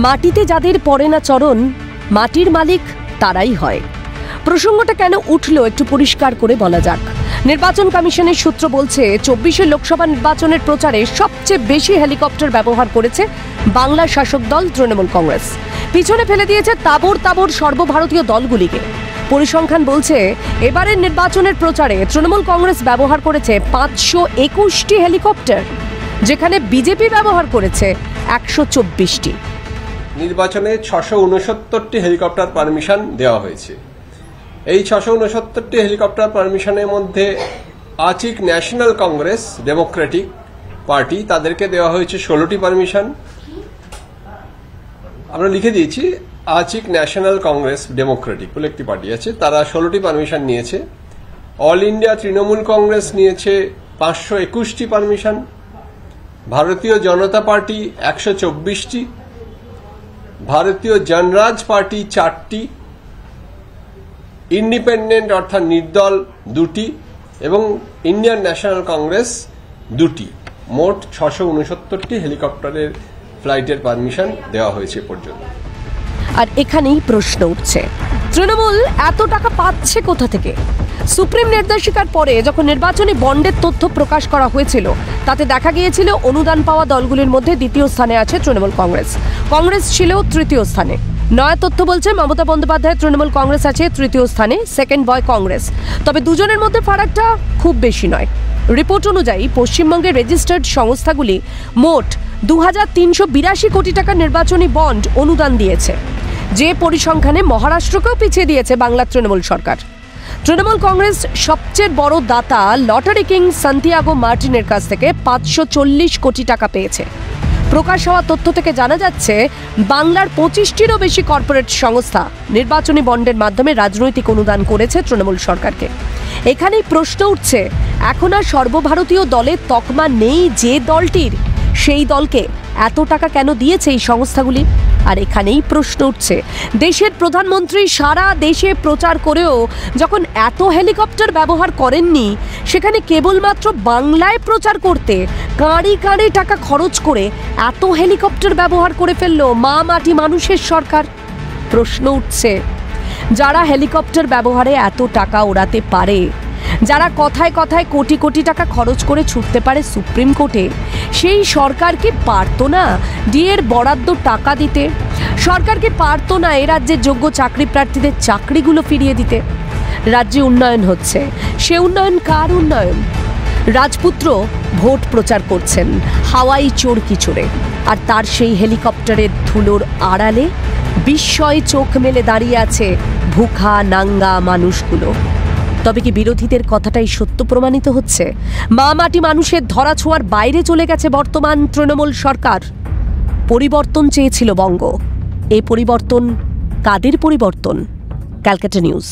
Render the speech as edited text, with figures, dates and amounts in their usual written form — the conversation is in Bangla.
মাটিতে যাদের পড়ে না চরণ, মাটির মালিক তারাই হয়। প্রসঙ্গটা কেন উঠল একটু পরিষ্কার করে বলা যাক। নির্বাচন কমিশনের সূত্র বলছে ২৪ লোকসভা নির্বাচনের প্রচারে সবচেয়ে বেশি হেলিকপ্টার ব্যবহার করেছে বাংলা শাসক দল তৃণমূল কংগ্রেস। পিছনে ফেলে দিয়েছে তাবর তাবর সর্বভারতীয় দলগুলিকে। পরিসংখ্যান বলছে এবারের নির্বাচনের প্রচারে তৃণমূল কংগ্রেস ব্যবহার করেছে ৫২১টি হেলিকপ্টার, যেখানে বিজেপি ব্যবহার করেছে ১২৪টি। নির্বাচনে ৬৬৯টি হেলিকপ্টার পারমিশন দেওয়া হয়েছে। এই ৬৬৯টি হেলিকপ্টার পারমিশনের মধ্যে Achik national Congress Democratic party তাদেরকে দেওয়া হয়েছে ১৬টি পারমিশন। আমরা লিখে দিয়েছি আচিক ন্যাশনাল কংগ্রেস ডেমোক্রেটিক বলে একটি পার্টি আছে, তারা ১৬টি পারমিশন নিয়েছে। অল ইন্ডিয়া তৃণমূল কংগ্রেস নিয়েছে ৫২১টি পারমিশন, ভারতীয় জনতা পার্টি ১২৪টি, ভারতীয় জনরাজ পার্টি ৪টি, ইন্ডিপেন্ডেন্ট অর্থাৎ নির্দল ২টি এবং ইন্ডিয়ান ন্যাশনাল কংগ্রেস ২টি। মোট ৬৬৯টি হেলিকপ্টারের ফ্লাইটের পারমিশন দেওয়া হয়েছে পর্যন্ত। আর এখানেই প্রশ্ন উঠছে, তৃণমূল এত টাকা পাচ্ছে কোথা থেকে? সুপ্রিম নির্দেশিকার পরে যখন নির্বাচনী বন্ডের তথ্য প্রকাশ করা হয়েছিল, তাতে দেখা গিয়েছিল অনুদান পাওয়া দলগুলির মধ্যে দ্বিতীয় স্থানে আছে তৃণমূল কংগ্রেস। কংগ্রেস ছিল তৃতীয় স্থানে। নয়া তথ্য বলছে মমতা বন্দ্যোপাধ্যায় তৃণমূল কংগ্রেস আছে তৃতীয় স্থানে, সেকেন্ড বয় কংগ্রেস। তবে দুজনের মধ্যে ফারাকটা খুব বেশি নয়। রিপোর্ট অনুযায়ী পশ্চিমবঙ্গের রেজিস্টার্ড সংস্থাগুলি মোট ২৩৮২ কোটি টাকা নির্বাচনী বন্ড অনুদান দিয়েছে, যে পরিসংখ্যানে মহারাষ্ট্রকেও পিছিয়ে দিয়েছে বাংলার তৃণমূল সরকার। তৃণমূল কংগ্রেস সবচেয়ে বড় দাতা লটারি কিং সান্তিয়াগো মার্টিনের কাছ থেকে ৫৪০ কোটি টাকা পেয়েছে। প্রকাশ হওয়া তথ্য থেকে জানা যাচ্ছে বাংলার ২৫টিরও বেশি কর্পোরেট সংস্থা নির্বাচনী বন্ডের মাধ্যমে রাজনৈতিক অনুদান করেছে তৃণমূল সরকারকে। এখানেই প্রশ্ন উঠছে, এখন আর সর্বভারতীয় দলের তকমা নেই যে দলটির, সেই দলকে এত টাকা কেন দিয়েছে এই সংস্থাগুলি? আর এখানেই প্রশ্ন উঠছে, দেশের প্রধানমন্ত্রী সারা দেশে প্রচার করেও যখন এত হেলিকপ্টার ব্যবহার করেননি, সেখানে কেবলমাত্র বাংলায় প্রচার করতে কাঁড়ি কাঁড়ি টাকা খরচ করে এত হেলিকপ্টার ব্যবহার করে ফেলল মা মাটি মানুষের সরকার। প্রশ্ন উঠছে, যারা হেলিকপ্টার ব্যবহারে এত টাকা ওড়াতে পারে, যারা কথায় কথায় কোটি কোটি টাকা খরচ করে ছুটতে পারে সুপ্রিম কোর্টে, সেই সরকার কি পারতো না ডিএর বরাদ্দ টাকা দিতে? সরকার কি পারতো না এ রাজ্যের যোগ্য চাকরি প্রার্থীদের চাকরিগুলো ফিরিয়ে দিতে? রাজ্যে উন্নয়ন হচ্ছে, সে উন্নয়ন কার উন্নয়ন? রাজপুত্র ভোট প্রচার করছেন হাওয়াই চোরকি চড়ে, আর তার সেই হেলিকপ্টারের ধুলোর আড়ালে বিস্ময়ে চোখ মেলে দাঁড়িয়ে আছে ভুখা নাঙ্গা মানুষগুলো। তবে কি বিরোধীদের কথাটাই সত্য প্রমাণিত হচ্ছে? মা মাটি মানুষের ধরা ছোঁয়ার বাইরে চলে গেছে বর্তমান তৃণমূল সরকার। পরিবর্তন চেয়েছিল বঙ্গ। এই পরিবর্তন কাদের পরিবর্তন? ক্যালকাটা নিউজ।